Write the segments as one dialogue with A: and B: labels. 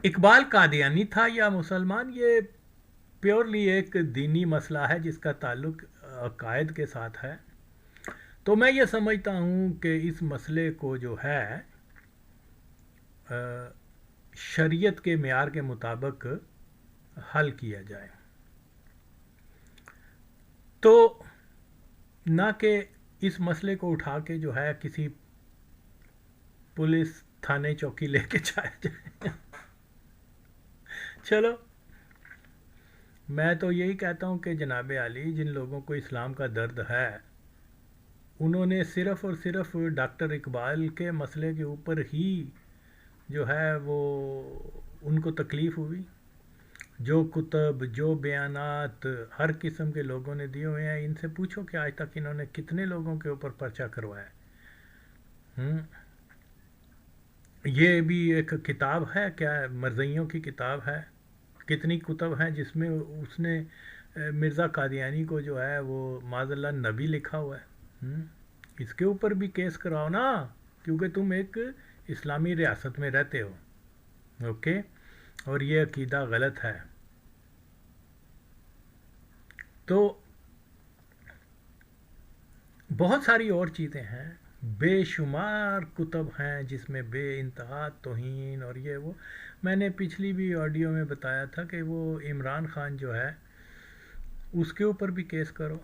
A: اقبال قادیانی تھا یا مسلمان، یہ پیورلی ایک دینی مسئلہ ہے جس کا تعلق عقائد کے ساتھ ہے. تو میں یہ سمجھتا ہوں کہ اس مسئلے کو جو ہے شریعت کے معیار کے مطابق حل کیا جائے. تو نہ کہ اس مسئلے کو اٹھا کے جو ہے کسی پولیس تھانے چوکی لے کے جایا جائے. چلو، میں تو یہی کہتا ہوں کہ جناب علی، جن لوگوں کو اسلام کا درد ہے انہوں نے صرف اور صرف ڈاکٹر اقبال کے مسئلے کے اوپر ہی جو ہے وہ ان کو تکلیف ہوئی. جو کتب، جو بیانات ہر قسم کے لوگوں نے دیے ہوئے ہیں، ان سے پوچھو کہ آج تک انہوں نے کتنے لوگوں کے اوپر پرچہ کروایا. یہ بھی ایک کتاب ہے، کیا مرزیوں کی کتاب ہے. کتنی کتب ہیں جس میں اس نے مرزا قادیانی کو جو ہے وہ معاذ اللہ نبی لکھا ہوا ہے. اس کے اوپر بھی کیس کراؤ نا، کیونکہ تم ایک اسلامی ریاست میں رہتے ہو. اوکے، اور یہ عقیدہ غلط ہے. تو بہت ساری اور چیزیں ہیں، بے شمار کتب ہیں جس میں بے انتہا توہین اور یہ وہ. میں نے پچھلی بھی آڈیو میں بتایا تھا کہ وہ عمران خان جو ہے اس کے اوپر بھی کیس کرو.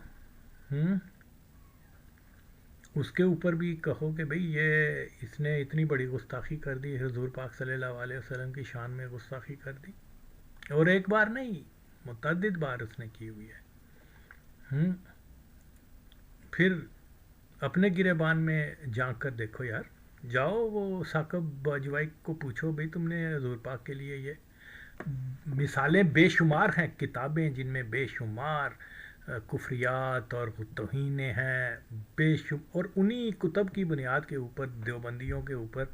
A: اس کے اوپر بھی کہو کہ بھئی یہ اس نے اتنی بڑی گستاخی کر دی، حضور پاک صلی اللہ علیہ وسلم کی شان میں گستاخی کر دی، اور ایک بار نہیں، متعدد بار اس نے کی ہوئی ہے. پھر اپنے گریبان میں جھانک کر دیکھو یار. جاؤ وہ ثاقب باجوائی کو پوچھو، بھئی تم نے حضور پاک کے لیے یہ مثالیں بے شمار ہیں، کتابیں جن میں بے شمار کفریات اور توہینیں ہیں، اور انہی کتب کی بنیاد کے اوپر دیوبندیوں کے اوپر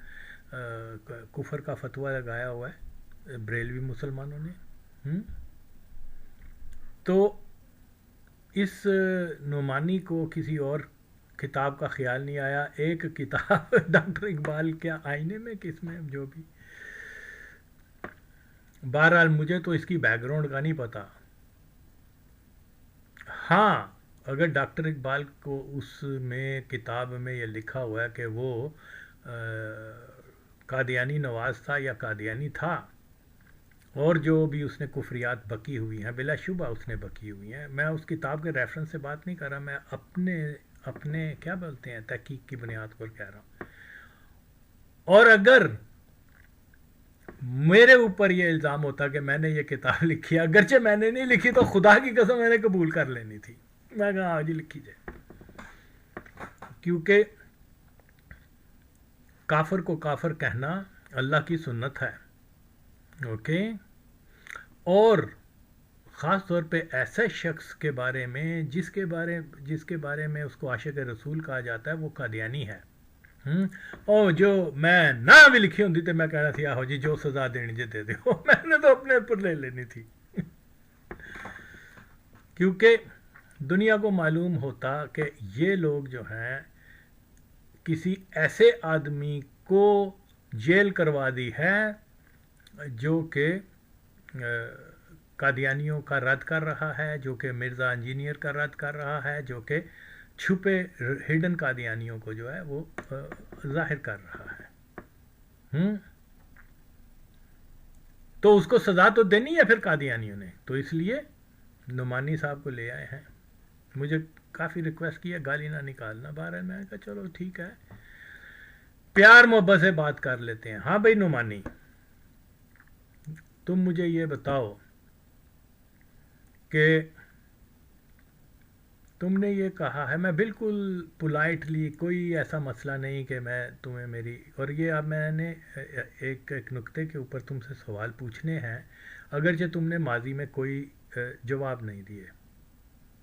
A: کفر کا فتویٰ لگایا ہوا ہے بریلوی مسلمانوں نے. تو اس نعمانی کو کسی اور کتاب کا خیال نہیں آیا. ایک کتاب ڈاکٹر اقبال کیا آئینے میں کس میں جو بھی. بہرحال مجھے تو اس کی بیک گراؤنڈ کا نہیں پتا. ہاں، اگر ڈاکٹر اقبال کو اس میں کتاب میں یہ لکھا ہوا ہے کہ وہ قادیانی نواز تھا یا قادیانی تھا، اور جو بھی اس نے کفریات بکی ہوئی ہیں، بلا شبہ اس نے بکی ہوئی ہیں. میں اس کتاب کے ریفرنس سے بات نہیں کر رہا، میں اپنے کیا بولتے ہیں تحقیق کی بنیاد پر کہہ رہا ہوں. اور اگر میرے اوپر یہ الزام ہوتا کہ میں نے یہ کتاب لکھی ہے، اگرچہ میں نے نہیں لکھی، تو خدا کی قسم میں نے قبول کر لینی تھی. میں کہا آج ہی لکھی جائے، کیونکہ کافر کو کافر کہنا اللہ کی سنت ہے. اوکے، اور خاص طور پہ ایسے شخص کے بارے میں جس کے بارے میں اس کو عاشق رسول کہا جاتا ہے، وہ قادیانی ہے. اور جو میں نہ بھی لکھی ہوتی تو میں کہنا تھی آہو جی جو سزا دینی جی دے دو. میں نے تو اپنے اوپر لے لینی تھی. کیونکہ دنیا کو معلوم ہوتا کہ یہ لوگ جو ہیں کسی ایسے آدمی کو جیل کروا دی ہے جو کہ قادیانیوں کا رد کر رہا ہے، جو کہ مرزا انجینئر کا رد کر رہا ہے، جو کہ چھپے ہڈن قادیانیوں کو جو ہے وہ ظاہر کر رہا ہے. تو اس کو سزا تو دینی ہے پھر قادیانیوں نے. تو اس لیے نعمانی صاحب کو لے آئے ہیں. مجھے کافی ریکویسٹ کیا گالی نہ نکالنا. بارہ میں نے کہا چلو ٹھیک ہے، پیار محبت سے بات کر لیتے ہیں. ہاں بھائی نعمانی، تم مجھے یہ بتاؤ کہ تم نے یہ کہا ہے، میں بالکل پولائٹلی، کوئی ایسا مسئلہ نہیں کہ میں تمہیں میری، اور یہ اب میں نے ایک نقطے کے اوپر تم سے سوال پوچھنے ہیں، اگرچہ تم نے ماضی میں کوئی جواب نہیں دیے.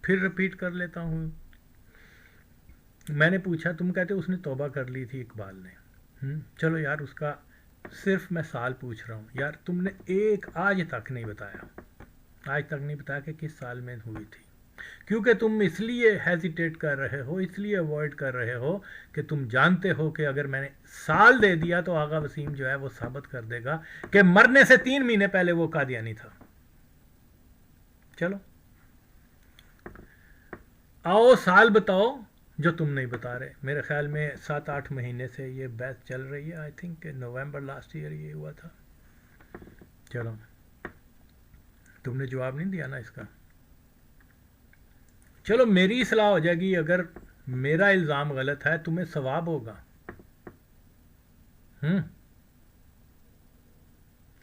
A: پھر رپیٹ کر لیتا ہوں. میں نے پوچھا، تم کہتے اس نے توبہ کر لی تھی اقبال نے. چلو یار، اس کا صرف میں سال پوچھ رہا ہوں. یار تم نے ایک آج تک نہیں بتایا کہ کس سال میں ہوئی تھی. کیونکہ تم اس لیے ہیزیٹیٹ کر رہے ہو، اس لیے اوائڈ کر رہے ہو کہ تم جانتے ہو کہ اگر میں نے سال دے دیا تو آغا وسیم جو ہے وہ ثابت کر دے گا کہ مرنے سے 3 مہینے پہلے وہ قادیانی تھا۔ چلو آؤ سال بتاؤ جو تم نہیں بتا رہے۔ میرے خیال میں 7-8 مہینے سے یہ بحث چل رہی ہے، I think November last year یہ ہوا تھا۔ چلو تم نے جواب نہیں دیا نا اس کا۔ چلو میری اصلاح ہو جائے گی، اگر میرا الزام غلط ہے تمہیں ثواب ہوگا۔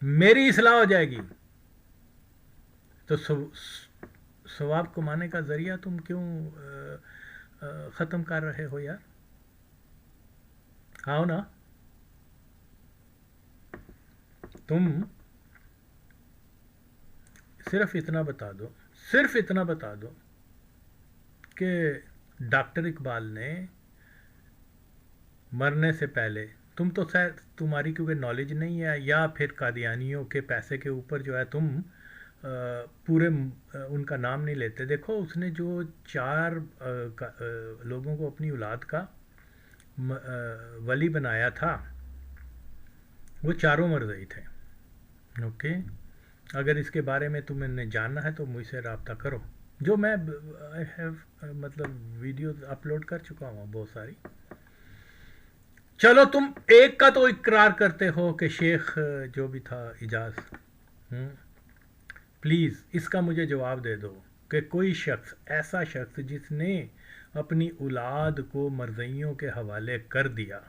A: میری اصلاح ہو جائے گی تو ثواب کمانے کا ذریعہ تم کیوں ختم کر رہے ہو یار؟ آؤ نا، تم صرف اتنا بتا دو، صرف اتنا بتا دو کہ ڈاکٹر اقبال نے مرنے سے پہلے، تم تو شاید تمہاری کیونکہ نالج نہیں ہے، یا پھر قادیانیوں کے پیسے کے اوپر جو ہے تم پورے ان کا نام نہیں لیتے۔ دیکھو اس نے جو 4 لوگوں کو اپنی اولاد کا ولی بنایا تھا وہ 4 مرضی تھے۔ اوکے، اگر اس کے بارے میں تمہیں نے جاننا ہے تو مجھ سے رابطہ کرو، جو میں مطلب ویڈیوز اپلوڈ کر چکا ہوں بہت ساری۔ چلو تم ایک کا تو اقرار کرتے ہو کہ شیخ جو بھی تھا اجاز، پلیز اس کا مجھے جواب دے دو کہ کوئی شخص، ایسا شخص جس نے اپنی اولاد کو مرضیوں کے حوالے کر دیا،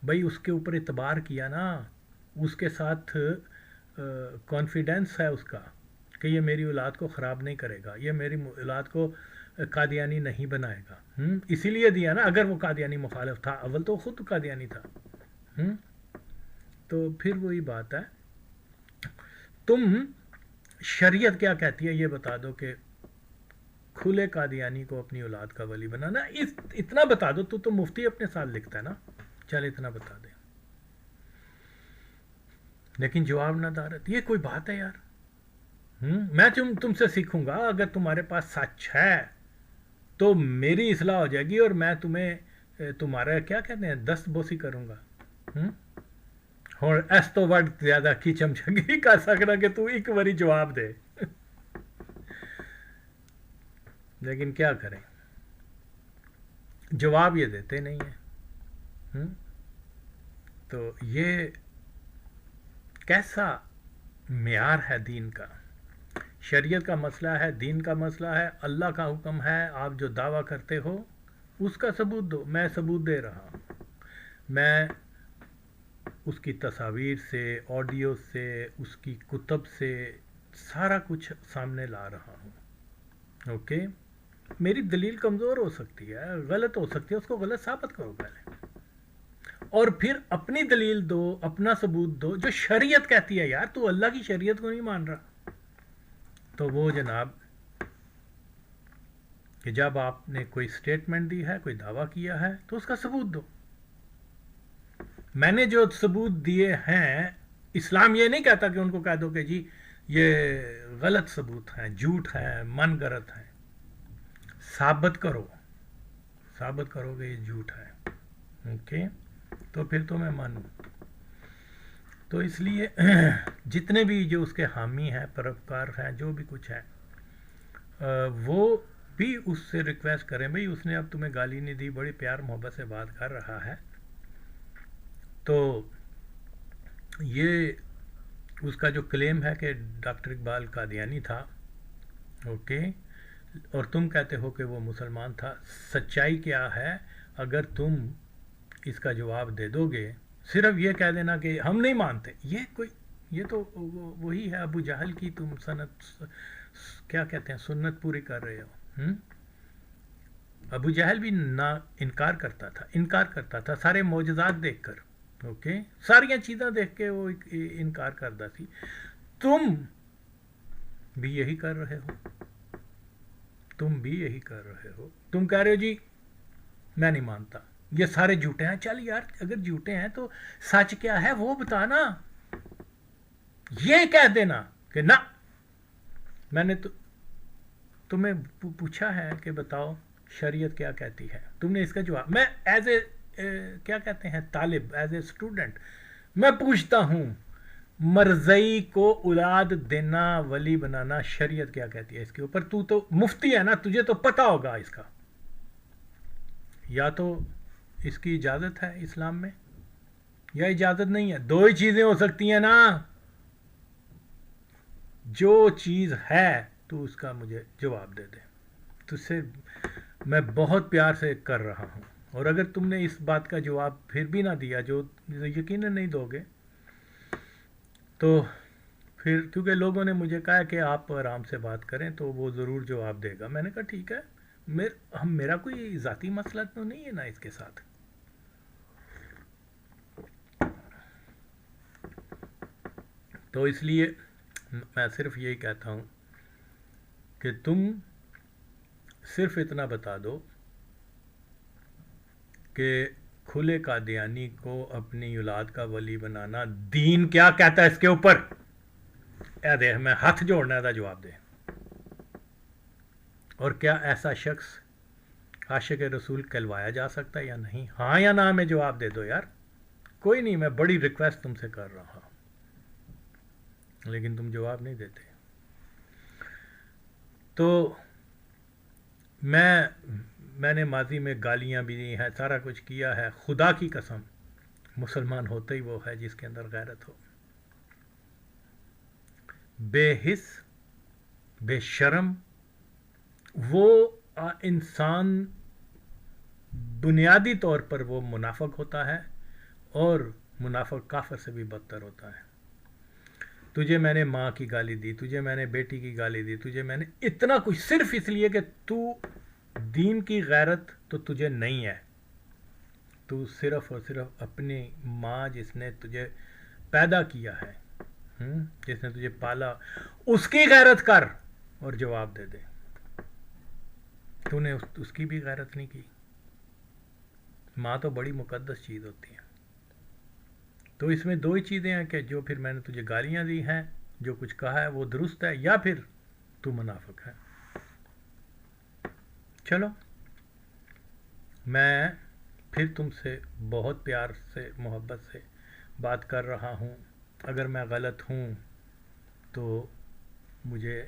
A: بھائی اس کے اوپر اعتبار کیا نا، اس کے ساتھ کانفیڈنس ہے اس کا کہ یہ میری اولاد کو خراب نہیں کرے گا، یہ میری اولاد کو قادیانی نہیں بنائے گا، اسی لیے دیا نا۔ اگر وہ قادیانی مخالف تھا، اول تو خود قادیانی تھا، تو پھر وہی بات ہے۔ تم شریعت کیا کہتی ہے یہ بتا دو کہ کھلے قادیانی کو اپنی اولاد کا ولی بنانا، اتنا بتا دو۔ تو مفتی اپنے ساتھ لکھتا ہے نا، چل اتنا بتا دے، لیکن جواب نہ دارت، یہ کوئی بات ہے یار؟ میں تم سے سیکھوں گا، اگر تمہارے پاس سچ ہے تو میری اصلاح ہو جائے گی، اور میں تمہیں تمہارا کیا کہتے ہیں دست بوسی کروں گا۔ اور اس تو وقت زیادہ کی چمچگی کر سکنا کہ تو ایک باری جواب دے، لیکن کیا کریں، جواب یہ دیتے نہیں ہیں۔ تو یہ کیسا معیار ہے دین کا؟ شریعت کا مسئلہ ہے، دین کا مسئلہ ہے، اللہ کا حکم ہے، آپ جو دعویٰ کرتے ہو اس کا ثبوت دو۔ میں ثبوت دے رہا ہوں، میں اس کی تصاویر سے، آڈیو سے، اس کی کتب سے سارا کچھ سامنے لا رہا ہوں۔ اوکے، میری دلیل کمزور ہو سکتی ہے، غلط ہو سکتی ہے، اس کو غلط ثابت کرو پہلے، اور پھر اپنی دلیل دو، اپنا ثبوت دو جو شریعت کہتی ہے۔ یار تو اللہ کی شریعت کو نہیں مان رہا، تو وہ جناب کہ جب آپ نے کوئی سٹیٹمنٹ دی ہے، کوئی دعویٰ کیا ہے، تو اس کا ثبوت دو۔ میں نے جو ثبوت دیے ہیں، اسلام یہ نہیں کہتا کہ ان کو کہہ دو کہ جی یہ غلط ثبوت ہیں، جھوٹ ہیں، من گھڑت ہیں۔ ثابت کرو کہ یہ جھوٹ ہے، اوکے، تو پھر تو میں مانوں۔ تو اس لیے جتنے بھی جو اس کے حامی ہیں، پیروکار ہیں، جو بھی کچھ ہے، وہ بھی اس سے ریکویسٹ کریں، بھئی اس نے اب تمہیں گالی نہیں دی، بڑی پیار محبت سے بات کر رہا ہے، تو یہ اس کا جو کلیم ہے کہ ڈاکٹر اقبال قادیانی تھا، اوکے، اور تم کہتے ہو کہ وہ مسلمان تھا، سچائی کیا ہے؟ اگر تم اس کا جواب دے دو گے، صرف یہ کہہ دینا کہ ہم نہیں مانتے، یہ تو وہی ہے ابو جہل کی تم کیا کہتے ہیں سنت پوری کر رہے ہو۔ ابو جہل بھی انکار کرتا تھا سارے معجزات دیکھ کر، اوکے، ساری چیزیں دیکھ کے وہ انکار کرتا تھی۔ تم بھی یہی کر رہے ہو، تم کہہ رہے ہو جی میں نہیں مانتا، یہ سارے جھوٹے ہیں۔ چل یار اگر جھوٹے ہیں تو سچ کیا ہے وہ بتانا، یہ کہہ دینا کہ نہ میں نے تو تمہیں پوچھا ہے کہ بتاؤ شریعت کیا کہتی ہے، تم نے اس کا جواب، میں ایز اے کیا کہتے ہیں طالب، ایز اے اسٹوڈنٹ میں پوچھتا ہوں، مرزئی کو اولاد دینا، ولی بنانا، شریعت کیا کہتی ہے اس کے اوپر؟ تو مفتی ہے نا، تجھے تو پتہ ہوگا اس کا. یا تو اس کی اجازت ہے اسلام میں یا اجازت نہیں ہے. دو ہی چیزیں ہو سکتی ہیں نا. جو چیز ہے تو اس کا مجھے جواب دے دے. تو سے میں بہت پیار سے کر رہا ہوں، اور اگر تم نے اس بات کا جواب پھر بھی نہ دیا، جو یقیناً نہیں دو گے، تو پھر کیونکہ لوگوں نے مجھے کہا کہ آپ آرام سے بات کریں تو وہ ضرور جواب دے گا. میں نے کہا ٹھیک ہے، میرا کوئی ذاتی مسئلہ تو نہیں ہے نا اس کے ساتھ. تو اس لیے میں صرف یہی کہتا ہوں کہ تم صرف اتنا بتا دو کہ کھلے قادیانی کو اپنی اولاد کا ولی بنانا دین کیا کہتا ہے اس کے اوپر. اے دیکھ، میں ہاتھ جوڑنا تھا، جواب دے. اور کیا ایسا شخص عاشق رسول کہلوایا جا سکتا ہے یا نہیں؟ ہاں یا نہ میں جواب دے دو یار. کوئی نہیں، میں بڑی ریکویسٹ تم سے کر رہا ہوں، لیکن تم جواب نہیں دیتے. تو میں نے ماضی میں گالیاں بھی دی ہیں، سارا کچھ کیا ہے. خدا کی قسم مسلمان ہوتا ہی وہ ہے جس کے اندر غیرت ہو. بے حس، بے شرم وہ انسان بنیادی طور پر وہ منافق ہوتا ہے، اور منافق کافر سے بھی بدتر ہوتا ہے. تجھے میں نے ماں کی گالی دی، تجھے میں نے بیٹی کی گالی دی، تجھے میں نے اتنا کچھ صرف اس لیے کہ تو دین کی غیرت تو تجھے نہیں ہے. تو صرف اور صرف اپنی ماں جس نے تجھے پیدا کیا ہے، جس نے تجھے پالا، اس کی غیرت کر اور جواب دے دے. تو نے اس کی بھی غیرت نہیں کی. ماں تو بڑی مقدس چیز ہوتی ہے. تو اس میں دو ہی چیزیں ہیں کہ جو پھر میں نے تجھے گالیاں دی ہیں، جو کچھ کہا ہے وہ درست ہے، یا پھر تو منافق ہے. چلو، میں پھر تم سے بہت پیار سے، محبت سے بات کر رہا ہوں. اگر میں غلط ہوں تو مجھے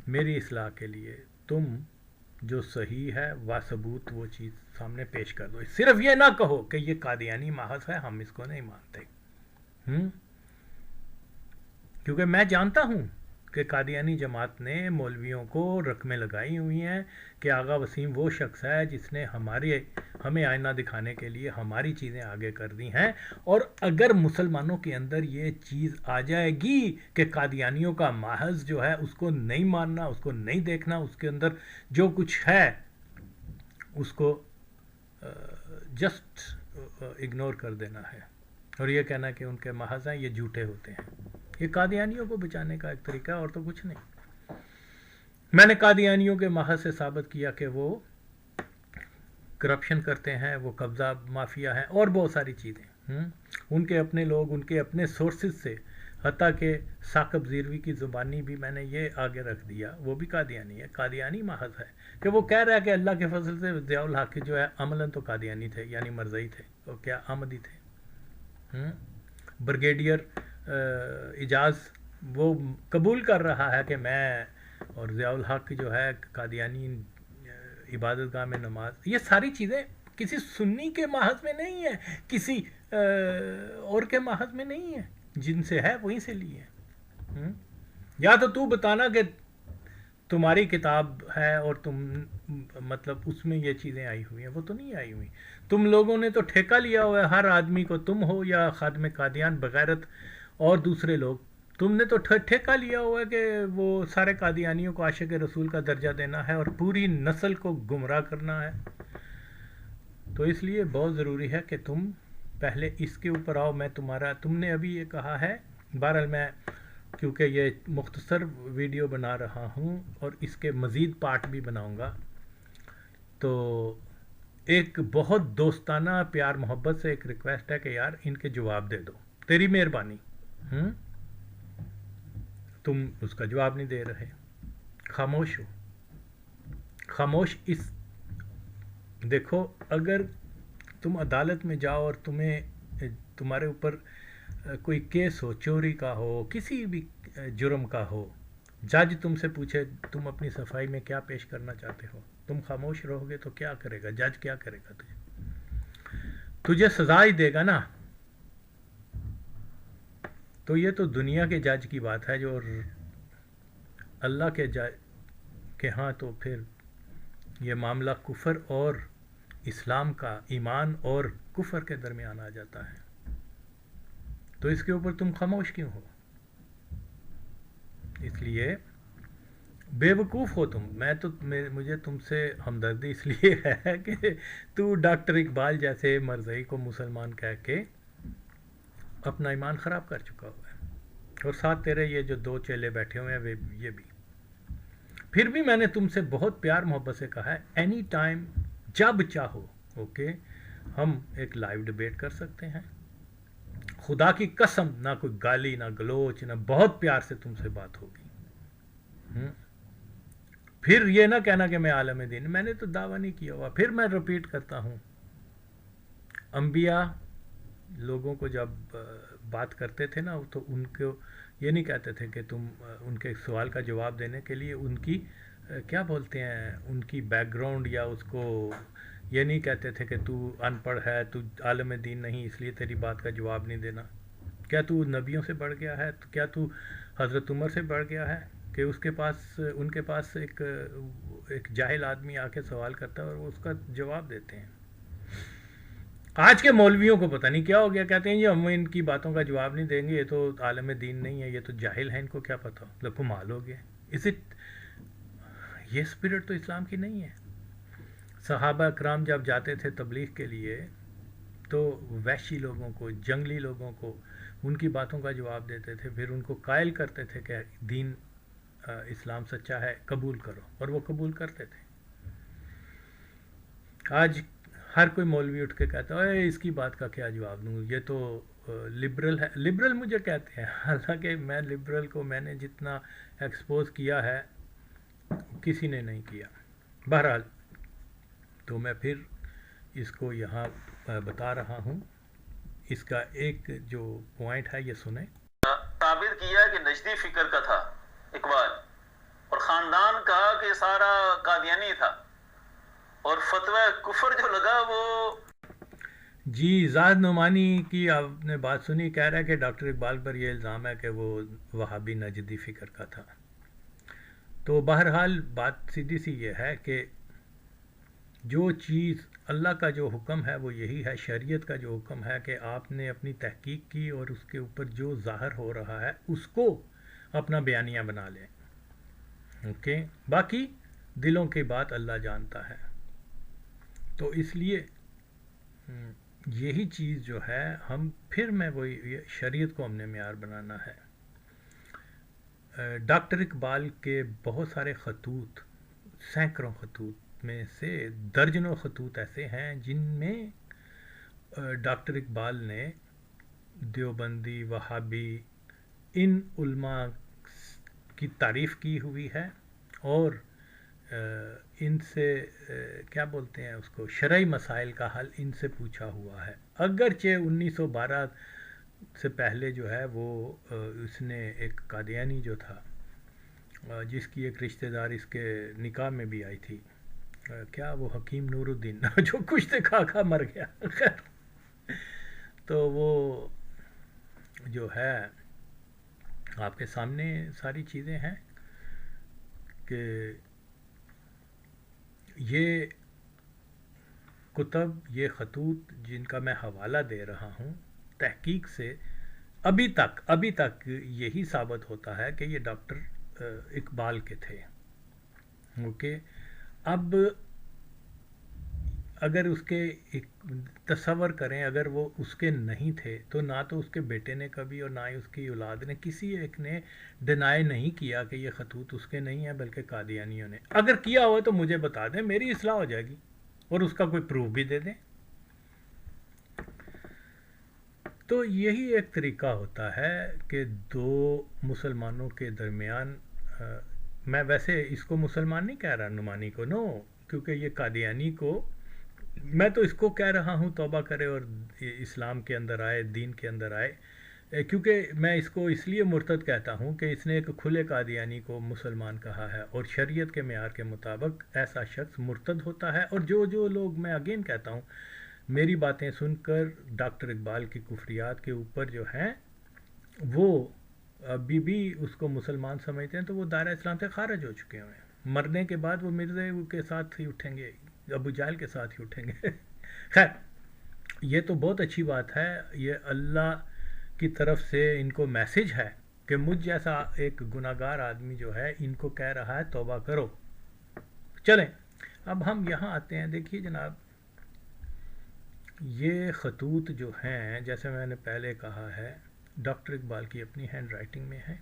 A: میری اصلاح کے لیے تم جو صحیح ہے ثبوت وہ چیز سامنے پیش کر دو. صرف یہ نہ کہو کہ یہ قادیانی محض ہے، ہم اس کو نہیں مانتے. کیونکہ میں جانتا ہوں کہ قادیانی جماعت نے مولویوں کو رقمیں لگائی ہوئی ہیں کہ آغا وسیم وہ شخص ہے جس نے ہمیں آئینہ دکھانے کے لیے ہماری چیزیں آگے کر دی ہیں. اور اگر مسلمانوں کے اندر یہ چیز آ جائے گی کہ قادیانیوں کا محض جو ہے اس کو نہیں ماننا، اس کو نہیں دیکھنا، اس کے اندر جو کچھ ہے اس کو جسٹ اگنور کر دینا ہے، اور یہ کہنا کہ ان کے محض ہیں، یہ جھوٹے ہوتے ہیں. یہ قادیانیوں کو بچانے کا ایک طریقہ ہے، اور تو کچھ نہیں. میں نے قادیانیوں کے محض سے ثابت کیا کہ وہ کرپشن کرتے ہیں، وہ قبضہ مافیا ہیں، اور بہت ساری چیزیں. ان کے اپنے لوگ، ان کے اپنے سورسز سے، حتیٰ کہ ثاقب زیروی کی زبانی بھی میں نے یہ آگے رکھ دیا، وہ بھی قادیانی ہے. قادیانی محض ہے کہ وہ کہہ رہا ہے کہ اللہ کے فضل سے ضیاء الحق جو ہے عملاً تو قادیانی تھے، یعنی مرزئی تھے، وہ کیا احمدی تھے. بریگیڈیئر اعجاز وہ قبول کر رہا ہے کہ میں اور ضیاء الحق جو ہے قادیانی عبادت گاہ میں نماز. یہ ساری چیزیں کسی سنی کے محض میں نہیں ہیں، کسی اور کے محض میں نہیں ہیں، جن سے ہے وہیں سے لی ہے. یا تو بتانا کہ تمہاری کتاب ہے اور تم مطلب اس میں یہ چیزیں آئی ہوئی ہیں. وہ تو نہیں آئی ہوئی. تم لوگوں نے تو ٹھیکہ لیا ہوا ہے، ہر آدمی کو، تم ہو یا خادم قادیان بغیرت اور دوسرے لوگ، تم نے تو ٹھیکہ لیا ہوا ہے کہ وہ سارے قادیانیوں کو عاشق رسول کا درجہ دینا ہے اور پوری نسل کو گمراہ کرنا ہے. تو اس لیے بہت ضروری ہے کہ تم پہلے اس کے اوپر آؤ. تم نے ابھی یہ کہا ہے، بہرحال میں کیونکہ یہ مختصر ویڈیو بنا رہا ہوں اور اس کے مزید پارٹ بھی بناؤں گا، تو ایک بہت دوستانہ پیار محبت سے ایک ریکویسٹ ہے کہ یار ان کے جواب دے دو، تیری مہربانی. تم اس کا جواب نہیں دے رہے. خاموش ہو، خاموش. دیکھو اگر تم عدالت میں جاؤ اور تمہارے اوپر کوئی کیس ہو، چوری کا ہو، کسی بھی جرم کا ہو، جج تم سے پوچھے تم اپنی صفائی میں کیا پیش کرنا چاہتے ہو، تم خاموش رہو گے تو کیا کرے گا جج؟ کیا کرے گا تجھے سزا ہی دے گا نا. تو یہ تو دنیا کے جج کی بات ہے، جو اللہ کے جج کے ہاں تو پھر یہ معاملہ کفر اور اسلام کا، ایمان اور کفر کے درمیان آ جاتا ہے. تو اس کے اوپر تم خاموش کیوں ہو؟ اس لیے بے وقوف ہو تم. مجھے تم سے ہمدردی اس لیے ہے کہ تو ڈاکٹر اقبال جیسے مرزئی کو مسلمان کہہ کے اپنا ایمان خراب کر چکا ہوا ہے، اور ساتھ تیرے یہ جو 2 چیلے بیٹھے ہوئے ہیں یہ بھی. پھر بھی میں نے تم سے بہت پیار محبت سے کہا ہے اینی ٹائم، جب چاہو، اوکے، ہم ایک لائیو ڈیبیٹ کر سکتے ہیں. خدا کی قسم نہ کوئی گالی نہ گلوچ، نہ بہت پیار سے تم سے بات ہوگی. پھر یہ نہ کہنا کہ میں عالم دین، میں نے تو دعویٰ نہیں کیا ہوا. پھر میں ریپیٹ کرتا ہوں، انبیاء لوگوں کو جب بات کرتے تھے نا تو ان کو یہ نہیں کہتے تھے کہ تم ان کے سوال کا جواب دینے کے لیے ان کی کیا بولتے ہیں، ان کی بیک گراؤنڈ یا اس کو یہ نہیں کہتے تھے کہ تو ان پڑھ ہے، تو عالم دین نہیں، اس لیے تیری بات کا جواب نہیں دینا. کیا تو نبیوں سے بڑھ گیا ہے؟ کیا تو حضرت عمر سے بڑھ گیا ہے کہ ان کے پاس ایک جاہل آدمی آ کے سوال کرتا ہے اور وہ اس کا جواب دیتے ہیں. آج کے مولویوں کو پتہ نہیں کیا ہو گیا، کہتے ہیں جی ہم ان کی باتوں کا جواب نہیں دیں گے، یہ تو عالم دین نہیں ہے، یہ تو جاہل ہیں، ان کو کیا پتہ. کمال ہو گیا. یہ اسپرٹ تو اسلام کی نہیں ہے. صحابہ اکرام جب جاتے تھے تبلیغ کے لیے تو وحشی لوگوں کو، جنگلی لوگوں کو ان کی باتوں کا جواب دیتے تھے، پھر ان کو قائل کرتے تھے کہ دین اسلام سچا ہے، قبول کرو، اور وہ قبول کرتے تھے. آج ہر کوئی مولوی اٹھ کے کہتا ہے اے اس کی بات کا کیا جواب دوں، یہ تو لبرل ہے. لبرل مجھے کہتے ہیں، حالانکہ میں لبرل کو میں نے جتنا ایکسپوز کیا ہے کسی نے نہیں کیا. بہرحال تو میں پھر اس کو یہاں بتا رہا ہوں. اس کا ایک جو پوائنٹ ہے یہ سنیں.
B: ثابت کیا کہ نجدی فکر کا تھا اقبال، اور خاندان کہا کہ سارا قادیانی تھا، اور فتوی کفر جو لگا وہ
A: جی زاہد نعمانی کی آپ نے بات سنی، کہہ رہا ہے کہ ڈاکٹر اقبال پر یہ الزام ہے کہ وہ وہابی نجدی فکر کا تھا. تو بہرحال بات سیدھی سی یہ ہے کہ جو چیز اللہ کا جو حکم ہے وہ یہی ہے، شریعت کا جو حکم ہے کہ آپ نے اپنی تحقیق کی اور اس کے اوپر جو ظاہر ہو رہا ہے اس کو اپنا بیانیہ بنا لیں. اوکے، باقی دلوں کی بات اللہ جانتا ہے. تو اس لیے یہی چیز جو ہے وہی شریعت کو ہم نے معیار بنانا ہے. ڈاکٹر اقبال کے بہت سارے خطوط، سینکڑوں خطوط میں سے درجنوں خطوط ایسے ہیں جن میں ڈاکٹر اقبال نے دیوبندی، وہابی، ان علماء کی تعریف کی ہوئی ہے، اور ان سے کیا بولتے ہیں اس کو، شرعی مسائل کا حل ان سے پوچھا ہوا ہے. اگرچہ 1912 سے پہلے جو ہے وہ اس نے ایک قادیانی جو تھا جس کی ایک رشتہ دار اس کے نکاح میں بھی آئی تھی، کیا وہ حکیم نور الدین جو کچھ کھا کھا مر گیا. خیر، تو وہ جو ہے آپ کے سامنے ساری چیزیں ہیں کہ یہ کتب، یہ خطوط جن کا میں حوالہ دے رہا ہوں، تحقیق سے ابھی تک یہی ثابت ہوتا ہے کہ یہ ڈاکٹر اقبال کے تھے. اوکے، اب اگر اس کے تصور کریں اگر وہ اس کے نہیں تھے تو نہ تو اس کے بیٹے نے کبھی اور نہ ہی اس کی اولاد نے کسی ایک نے ڈینائی نہیں کیا کہ یہ خطوط اس کے نہیں ہیں، بلکہ قادیانیوں نے. اگر کیا ہوا تو مجھے بتا دیں، میری اصلاح ہو جائے گی، اور اس کا کوئی پروف بھی دے دیں. تو یہی ایک طریقہ ہوتا ہے کہ دو مسلمانوں کے درمیان میں ویسے اس کو مسلمان نہیں کہہ رہا نعمانی کو، نو، کیونکہ یہ قادیانی کو، میں تو اس کو کہہ رہا ہوں توبہ کرے اور اسلام کے اندر آئے، دین کے اندر آئے، کیونکہ میں اس کو اس لیے مرتد کہتا ہوں کہ اس نے ایک کھلے قادیانی کو مسلمان کہا ہے، اور شریعت کے معیار کے مطابق ایسا شخص مرتد ہوتا ہے۔ اور جو لوگ، میں اگین کہتا ہوں، میری باتیں سن کر ڈاکٹر اقبال کی کفریات کے اوپر جو ہیں وہ ابھی بھی اس کو مسلمان سمجھتے ہیں، تو وہ دائرہ اسلام سے خارج ہو چکے ہوئے ہیں۔ مرنے کے بعد وہ مرزے کے ساتھ ہی اٹھیں گے، ابو جہل کے ساتھ ہی اٹھیں گے۔ خیر، یہ تو بہت اچھی بات ہے، یہ اللہ کی طرف سے ان کو میسج ہے کہ مجھ جیسا ایک گناہ گار آدمی جو ہے ان کو کہہ رہا ہے توبہ کرو۔ چلیں اب ہم یہاں آتے ہیں، دیکھیے جناب، یہ خطوط جو ہیں جیسے میں نے پہلے کہا ہے ڈاکٹر اقبال کی اپنی ہینڈ رائٹنگ میں ہے،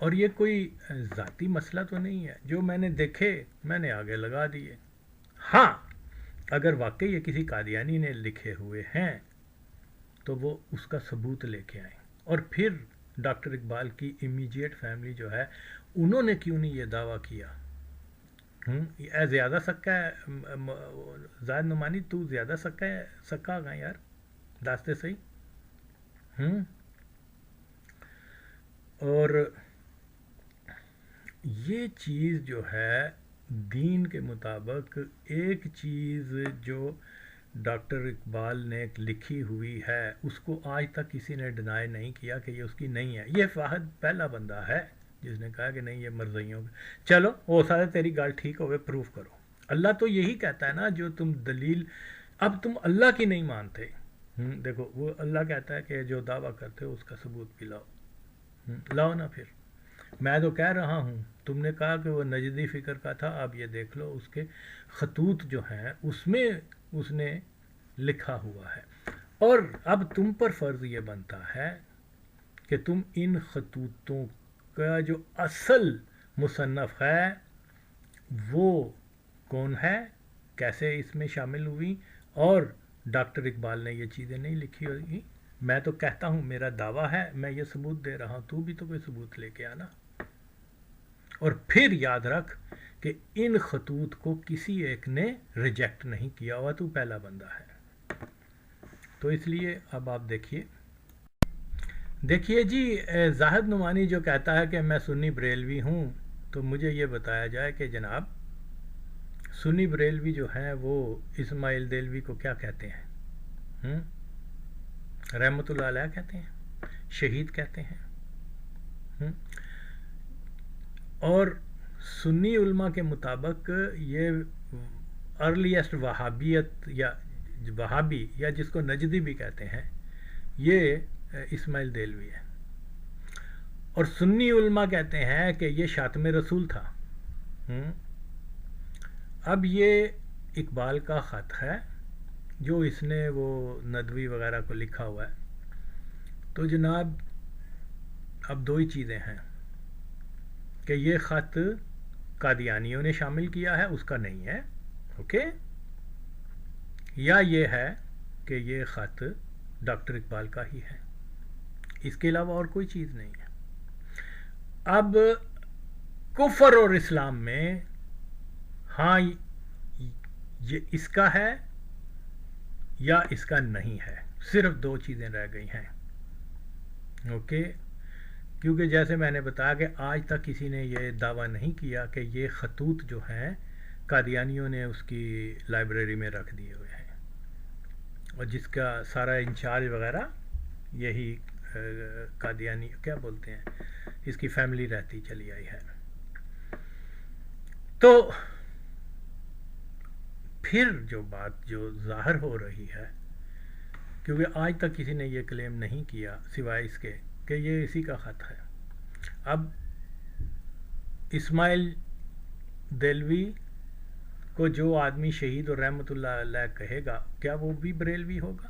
A: اور یہ کوئی ذاتی مسئلہ تو نہیں ہے، جو میں نے دیکھے میں نے آگے لگا دیے۔ ہاں، اگر واقعی یہ کسی قادیانی نے لکھے ہوئے ہیں تو وہ اس کا ثبوت لے کے آئیں، اور پھر ڈاکٹر اقبال کی امیجیٹ فیملی جو ہے انہوں نے کیوں نہیں یہ دعویٰ کیا؟ اے زیادہ سکا ہے زاہد نعمانی، تو زیادہ سکا گا یار، داستے صحیح۔ اور یہ چیز جو ہے دین کے مطابق، ایک چیز جو ڈاکٹر اقبال نے لکھی ہوئی ہے اس کو آج تک کسی نے ڈینائی نہیں کیا کہ یہ اس کی نہیں ہے۔ یہ واحد پہلا بندہ ہے جس نے کہا کہ نہیں یہ مرضیوں کا، چلو وہ سارے تیری گال ٹھیک ہوئے، پروف کرو۔ اللہ تو یہی کہتا ہے نا، جو تم دلیل، اب تم اللہ کی نہیں مانتے، دیکھو وہ اللہ کہتا ہے کہ جو دعویٰ کرتے ہو اس کا ثبوت بھی لاؤ نا۔ پھر میں تو کہہ رہا ہوں، تم نے کہا کہ وہ نجدی فکر کا تھا، اب یہ دیکھ لو اس کے خطوط جو ہیں اس میں اس نے لکھا ہوا ہے، اور اب تم پر فرض یہ بنتا ہے کہ تم ان خطوطوں کا جو اصل مصنف ہے وہ کون ہے، کیسے اس میں شامل ہوئی، اور ڈاکٹر اقبال نے یہ چیزیں نہیں لکھی ہوئی۔ میں تو کہتا ہوں، میرا دعویٰ ہے، میں یہ ثبوت دے رہا ہوں، تو بھی تو کوئی ثبوت لے کے آنا۔ اور پھر یاد رکھ کہ ان خطوط کو کسی ایک نے ریجیکٹ نہیں کیا ہوا، تو پہلا بندہ ہے۔ تو اس لیے اب آپ دیکھیے جی، زاہد نعمانی جو کہتا ہے کہ میں سنی بریلوی ہوں، تو مجھے یہ بتایا جائے کہ جناب سنی بریلوی جو ہیں وہ اسماعیل دہلوی کو کیا کہتے ہیں؟ رحمت اللہ علیہ کہتے ہیں، شہید کہتے ہیں۔ اور سنی علماء کے مطابق یہ ارلیسٹ وہابیت یا وہابی یا جس کو نجدی بھی کہتے ہیں، یہ اسماعیل دہلوی ہے، اور سنی علماء کہتے ہیں کہ یہ شاتم رسول تھا۔ اب یہ اقبال کا خط ہے جو اس نے وہ ندوی وغیرہ کو لکھا ہوا ہے، تو جناب اب دو ہی چیزیں ہیں کہ یہ خط قادیانیوں نے شامل کیا ہے، اس کا نہیں ہے، اوکے، یا یہ ہے کہ یہ خط ڈاکٹر اقبال کا ہی ہے، اس کے علاوہ اور کوئی چیز نہیں ہے۔ اب کفر اور اسلام میں ہاں یہ اس کا ہے یا اس کا نہیں ہے، صرف دو چیزیں رہ گئی ہیں، اوکے، کیونکہ جیسے میں نے بتایا کہ آج تک کسی نے یہ دعویٰ نہیں کیا کہ یہ خطوط جو ہیں قادیانیوں نے اس کی لائبریری میں رکھ دیے ہوئے ہیں، اور جس کا سارا انچارج وغیرہ یہی قادیانی کیا بولتے ہیں اس کی فیملی رہتی چلی آئی ہے۔ تو پھر جو بات جو ظاہر ہو رہی ہے، کیونکہ آج تک کسی نے یہ کلیم نہیں کیا سوائے اس کے کہ یہ اسی کا خط ہے۔ اب اسماعیل دہلوی کو جو آدمی شہید اور رحمت اللہ علیہ کہے گا، کیا وہ بھی بریلوی ہوگا؟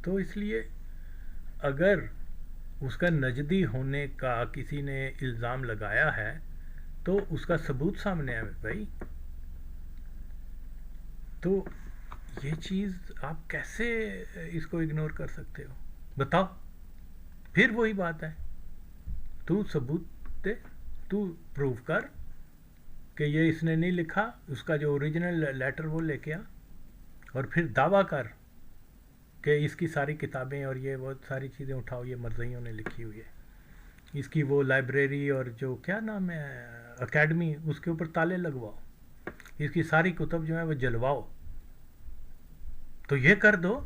A: تو اس لیے اگر اس کا نجدی ہونے کا کسی نے الزام لگایا ہے تو اس کا ثبوت سامنے ہے بھائی، تو یہ چیز آپ کیسے اس کو اگنور کر سکتے ہو؟ بتاؤ۔ پھر وہی بات ہے، تو ثبوت دے، تو پروف کر کہ یہ اس نے نہیں لکھا، اس کا جو اوریجنل لیٹر وہ لے کے آ، اور پھر دعویٰ کر کہ اس کی ساری کتابیں اور یہ وہ ساری چیزیں اٹھاؤ، یہ مرزائیوں نے لکھی ہوئی ہے، اس کی وہ لائبریری اور جو کیا نام ہے اکیڈمی، اس کے اوپر تالے لگواؤ، اس کی ساری کتب جو ہیں وہ جلواؤ، تو یہ کر دو،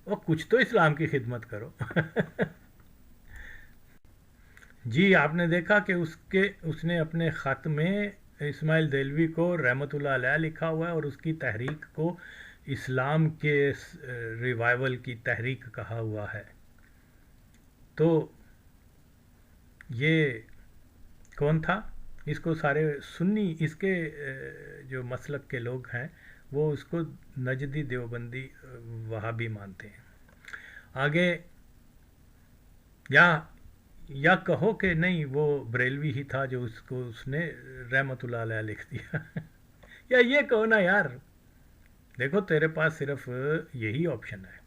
A: اور کچھ تو اسلام کی خدمت کرو۔ جی آپ نے دیکھا کہ اس نے اپنے خط میں اسماعیل دہلوی کو رحمۃ اللہ علیہ لکھا ہوا ہے، اور اس کی تحریک کو اسلام کے ریوائول کی تحریک کہا ہوا ہے۔ تو یہ کون تھا؟ اس کو سارے سنی، اس کے جو مسلک کے لوگ ہیں وہ اس کو نجدی دیوبندی وہابی مانتے ہیں۔ آگے یا کہو کہ نہیں وہ بریلوی ہی تھا جو اس نے رحمت اللہ علیہ لکھ دیا، یا یہ کہو نا یار، دیکھو تیرے پاس صرف یہی آپشن ہے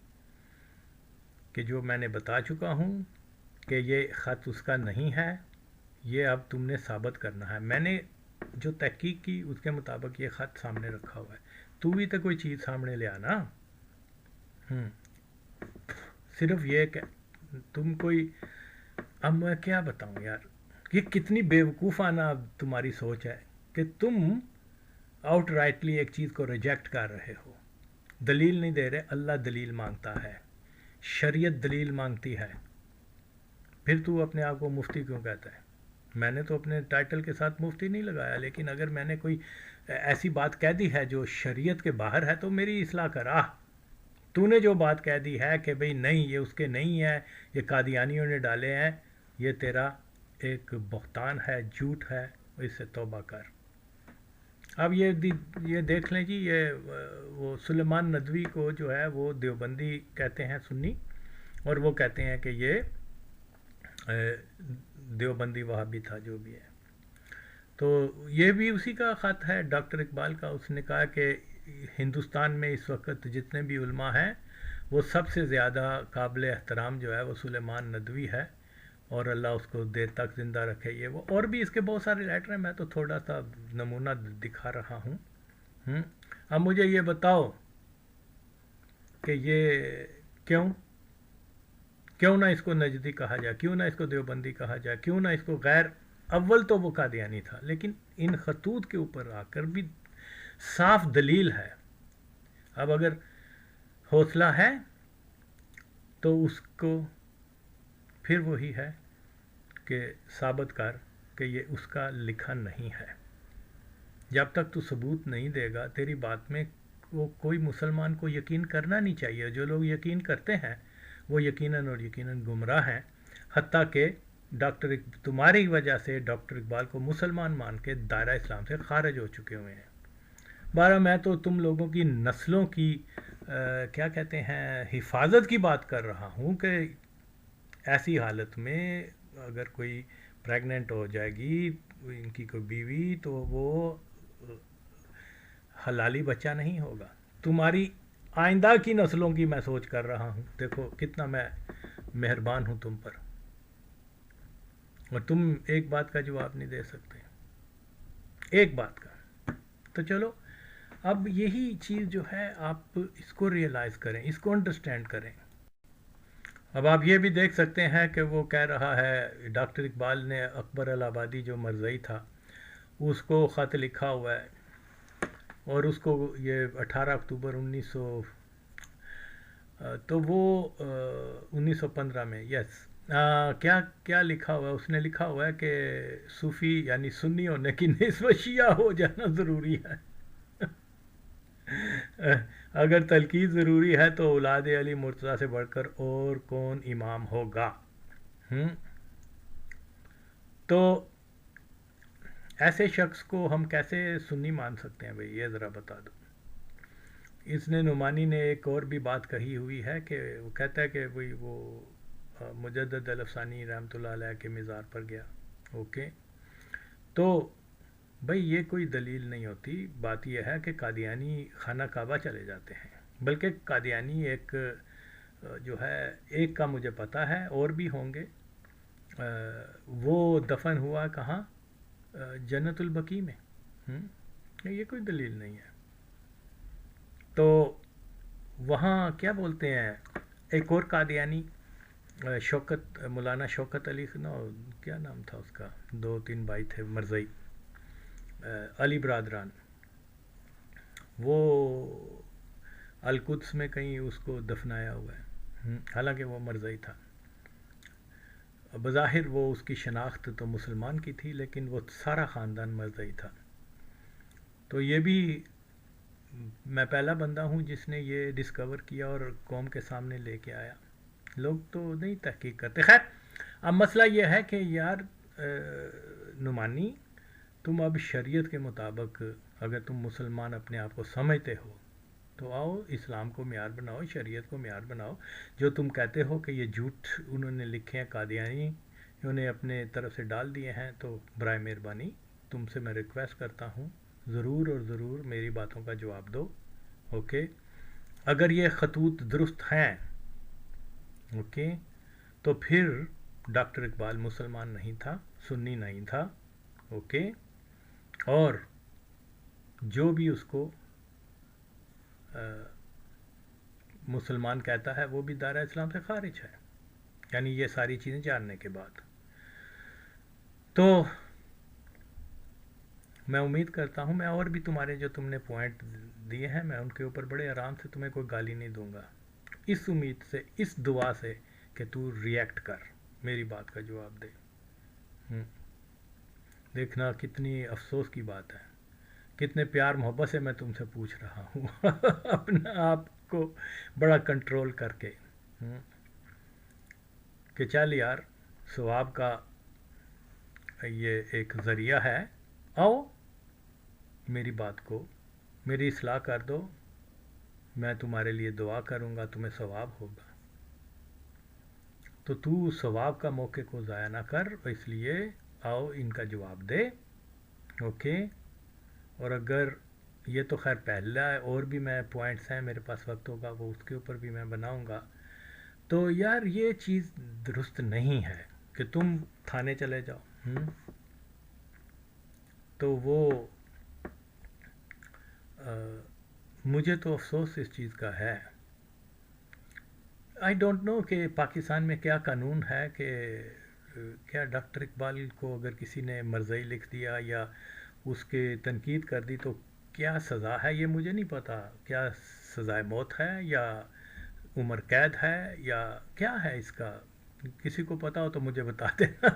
A: کہ جو میں نے بتا چکا ہوں کہ یہ خط اس کا نہیں ہے، یہ اب تم نے ثابت کرنا ہے۔ میں نے جو تحقیق کی اس کے مطابق یہ خط سامنے رکھا ہوا ہے، تو بھی تو کوئی چیز سامنے لے آنا۔ صرف یہ کہ تم کوئی، اب میں کیا بتاؤں یار، یہ کتنی بیوقوفانہ تمہاری سوچ ہے کہ تم آؤٹ رائٹلی ایک چیز کو ریجیکٹ کر رہے ہو، دلیل نہیں دے رہے، اللہ دلیل مانگتا ہے، شریعت دلیل مانگتی ہے، پھر تو اپنے آپ کو مفتی کیوں کہتا ہے؟ میں نے تو اپنے ٹائٹل کے ساتھ مفتی نہیں لگایا، لیکن اگر میں نے کوئی ایسی بات کہہ دی ہے جو شریعت کے باہر ہے تو میری اصلاح کرا۔ تو نے جو بات کہہ دی ہے کہ بھئی نہیں یہ اس کے نہیں ہے، یہ قادیانیوں نے ڈالے ہیں، یہ تیرا ایک بہتان ہے، جھوٹ ہے، اس سے توبہ کر۔ اب یہ دیکھ لیں جی، یہ وہ سلیمان ندوی کو جو ہے وہ دیوبندی کہتے ہیں، سنی، اور وہ کہتے ہیں کہ یہ دیوبندی وہابی تھا، جو بھی ہے۔ تو یہ بھی اسی کا خط ہے ڈاکٹر اقبال کا۔ اس نے کہا کہ ہندوستان میں اس وقت جتنے بھی علماء ہیں وہ سب سے زیادہ قابل احترام جو ہے وہ سلیمان ندوی ہے، اور اللہ اس کو دیر تک زندہ رکھے، یہ وہ، اور بھی اس کے بہت سارے لیٹر ہیں، میں تو تھوڑا سا نمونہ دکھا رہا ہوں۔ اب مجھے یہ بتاؤ کہ یہ کیوں نہ اس کو نجدی کہا جائے، کیوں نہ اس کو دیوبندی کہا جائے، کیوں نہ اس کو غیر، اول تو وہ قادیانی تھا، لیکن ان خطوط کے اوپر آ کر بھی صاف دلیل ہے۔ اب اگر حوصلہ ہے تو اس کو پھر وہی ہے کہ ثابت کر کہ یہ اس کا لکھا نہیں ہے۔ جب تک تو ثبوت نہیں دے گا تیری بات میں کوئی مسلمان کو یقین کرنا نہیں چاہیے۔ جو لوگ یقین کرتے ہیں وہ یقیناً اور یقیناً گمراہ ہیں، حتیٰ کہ تمہاری وجہ سے ڈاکٹر اقبال کو مسلمان مان کے دائرہ اسلام سے خارج ہو چکے ہوئے ہیں۔ بارہ میں تو تم لوگوں کی نسلوں کی کیا کہتے ہیں حفاظت کی بات کر رہا ہوں کہ ایسی حالت میں اگر کوئی پریگننٹ ہو جائے گی ان کی کوئی بیوی تو وہ حلالی بچہ نہیں ہوگا۔ تمہاری آئندہ کی نسلوں کی میں سوچ کر رہا ہوں، دیکھو کتنا میں مہربان ہوں تم پر، اور تم ایک بات کا جواب نہیں دے سکتے، ایک بات کا۔ تو چلو اب یہی چیز جو ہے آپ اس کو ریئلائز کریں، اس کو انڈرسٹینڈ کریں۔ اب آپ یہ بھی دیکھ سکتے ہیں کہ وہ کہہ رہا ہے ڈاکٹر اقبال نے اکبر الہ-آبادی جو مرزائی تھا اس کو خط لکھا ہوا ہے، اور اس کو یہ 18 اکتوبر 1900 تو وہ 1915 میں کیا لکھا ہوا ہے؟ اس نے لکھا ہوا ہے کہ صوفی یعنی سنی ہونے کی نسبت شیعہ ہو جانا ضروری ہے۔ اگر تلقین ضروری ہے تو اولاد علی مرتضیٰ سے بڑھ کر اور کون امام ہوگا؟ تو ایسے شخص کو ہم کیسے سنی مان سکتے ہیں بھئی؟ یہ ذرا بتا دو۔ اس نے نعمانی نے ایک اور بھی بات کہی ہوئی ہے کہ وہ کہتا ہے کہ وہ مجدد الافسانی رحمۃ اللہ علیہ کے مزار پر گیا، اوکے، تو بھئی یہ کوئی دلیل نہیں ہوتی۔ بات یہ ہے کہ قادیانی خانہ کعبہ چلے جاتے ہیں، بلکہ قادیانی ایک جو ہے ایک کا مجھے پتہ ہے، اور بھی ہوں گے، وہ دفن ہوا کہاں؟ جنت البقیع میں. یہ کوئی دلیل نہیں ہے. تو وہاں کیا بولتے ہیں، ایک اور قادیانی شوکت، مولانا شوکت علی، کیا نام تھا اس کا، 2-3 بھائی تھے مرزئی، علی برادران، وہ القدس میں کہیں اس کو دفنایا ہوا ہے، حالانکہ وہ مرزئی تھا. بظاہر وہ اس کی شناخت تو مسلمان کی تھی، لیکن وہ سارا خاندان مرزئی تھا. تو یہ بھی میں پہلا بندہ ہوں جس نے یہ ڈسکور کیا اور قوم کے سامنے لے کے آیا. لوگ تو نہیں تحقیق کرتے. خیر، اب مسئلہ یہ ہے کہ یار نعمانی، تم اب شریعت کے مطابق اگر تم مسلمان اپنے آپ کو سمجھتے ہو تو آؤ اسلام کو معیار بناؤ، شریعت کو معیار بناؤ. جو تم کہتے ہو کہ یہ جھوٹ انہوں نے لکھے ہیں قادیانی، انہوں نے اپنے طرف سے ڈال دیے ہیں، تو برائے مہربانی تم سے میں ریکویسٹ کرتا ہوں، ضرور اور ضرور میری باتوں کا جواب دو. اوکے، اگر یہ خطوط درست ہیں، اوکے، تو پھر ڈاکٹر اقبال مسلمان نہیں تھا، سنی نہیں تھا. اوکے، اور جو بھی اس کو مسلمان کہتا ہے وہ بھی دائرہ اسلام سے خارج ہے. یعنی یہ ساری چیزیں جاننے کے بعد تو میں امید کرتا ہوں، میں اور بھی تمہارے جو تم نے پوائنٹ دیے ہیں میں ان کے اوپر بڑے آرام سے تمہیں کوئی گالی نہیں دوں گا، اس امید سے، اس دعا سے کہ تو ریئیکٹ کر، میری بات کا جواب دے. دیکھنا کتنی افسوس کی بات ہے، کتنے پیار محبت سے میں تم سے پوچھ رہا ہوں اپنا آپ کو بڑا کنٹرول کر کے، کہ چل یار ثواب کا یہ ایک ذریعہ ہے، آؤ میری بات کو، میری اصلاح کر دو، میں تمہارے لیے دعا کروں گا، تمہیں ثواب ہوگا. تو ثواب کا موقع کو ضائع نہ کر، اس لیے آؤ ان کا جواب دے. اوکے، اور اگر یہ تو خیر پہلا ہے، اور بھی میں پوائنٹس ہیں میرے پاس، وقت ہوگا وہ اس کے اوپر بھی میں بناؤں گا. تو یار یہ چیز درست نہیں ہے کہ تم تھانے چلے جاؤ. تو وہ مجھے تو افسوس اس چیز کا ہے. آئی ڈونٹ نو کہ پاکستان میں کیا قانون ہے کہ کیا ڈاکٹر اقبال کو اگر کسی نے مرزئی لکھ دیا یا اس کے تنقید کر دی تو کیا سزا ہے، یہ مجھے نہیں پتا. کیا سزائے موت ہے یا عمر قید ہے یا کیا ہے اس کا؟ کسی کو پتا ہو تو مجھے بتا دینا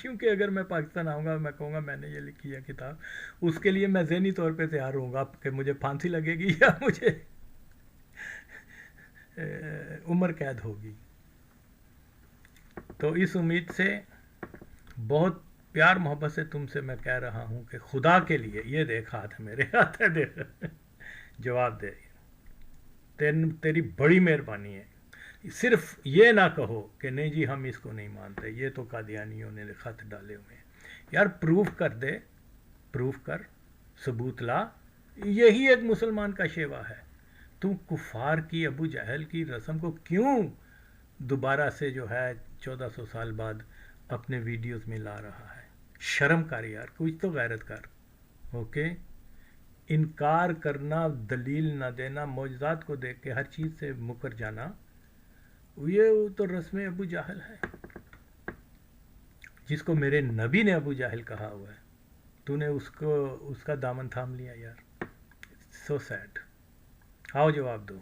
A: کیونکہ اگر میں پاکستان آؤں گا میں کہوں گا میں نے یہ لکھی ہے کتاب، اس کے لیے میں ذہنی طور پہ تیار ہوں گا کہ مجھے پھانسی لگے گی یا مجھے عمر قید ہوگی. تو اس امید سے بہت پیار محبت سے تم سے میں کہہ رہا ہوں کہ خدا کے لیے، یہ دیکھ ہاتھ ہے میرے ہاتھ ہے، دیکھ جواب دے، تیری بڑی مہربانی ہے. صرف یہ نہ کہو کہ نہیں جی ہم اس کو نہیں مانتے، یہ تو قادیانیوں نے خط ڈالے ہوئے ہیں. یار پروف کر دے، پروف کر، ثبوت لا. یہی ایک مسلمان کا شیوا ہے. تو کفار کی، ابو جہل کی رسم کو کیوں دوبارہ سے جو ہے 1400 سال بعد اپنے ویڈیوز میں لا رہا ہے؟ شرم کر یار، کچھ تو غیرت کر. اوکے، انکار کرنا، دلیل نہ دینا، معجزات کو دیکھ کے ہر چیز سے مکر جانا، یہ تو رسم ابو جہل ہے، جس کو میرے نبی نے ابو جہل کہا ہوا ہے. تو نے اس کا دامن تھام لیا یار. سو سیڈ. آؤ جواب دو.